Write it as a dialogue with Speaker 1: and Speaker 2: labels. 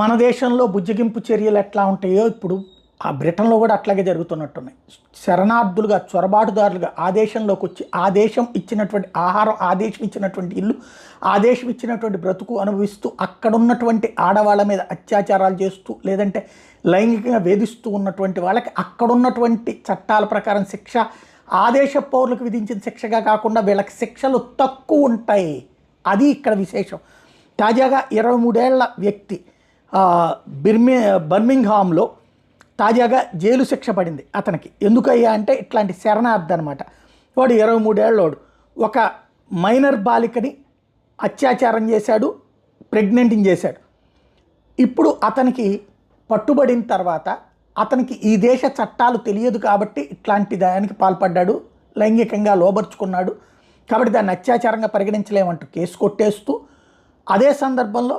Speaker 1: మన దేశంలో బుజ్జగింపు చర్యలు ఎట్లా ఉంటాయో ఇప్పుడు ఆ బ్రిటన్లో కూడా అట్లాగే జరుగుతున్నట్టున్నాయి. శరణార్థులుగా, చొరబాటుదారులుగా ఆ దేశంలోకి వచ్చి ఆ దేశం ఇచ్చినటువంటి ఆహారం, ఆ దేశం ఇచ్చినటువంటి ఇల్లు, ఆ దేశం ఇచ్చినటువంటి బ్రతుకు అనుభవిస్తూ అక్కడున్నటువంటి ఆడవాళ్ళ మీద అత్యాచారాలు చేస్తూ లేదంటే లైంగికంగా వేధిస్తూ ఉన్నటువంటి వాళ్ళకి అక్కడున్నటువంటి చట్టాల ప్రకారం శిక్ష ఆ దేశ పౌరులకు విధించిన శిక్షగా కాకుండా వీళ్ళకి శిక్షలు తక్కువ ఉంటాయి. అది ఇక్కడ విశేషం. తాజాగా 23 ఏళ్ల వ్యక్తి బర్మింగ్హామ్లో తాజాగా జైలు శిక్ష పడింది అతనికి. ఎందుకయ్యా అంటే ఇట్లాంటి శరణార్థి అనమాట. వాడు 23 ఏళ్ళోడు ఒక మైనర్ బాలికని అత్యాచారం చేశాడు, ప్రెగ్నెంట్ని చేశాడు. ఇప్పుడు అతనికి పట్టుబడిన తర్వాత అతనికి ఈ దేశ చట్టాలు తెలియదు కాబట్టి ఇట్లాంటి దానికి పాల్పడ్డాడు, లైంగికంగా లోబర్చుకున్నాడు కాబట్టి దాన్ని అత్యాచారంగా పరిగణించలేమంటూ కేసు కొట్టేస్తూ అదే సందర్భంలో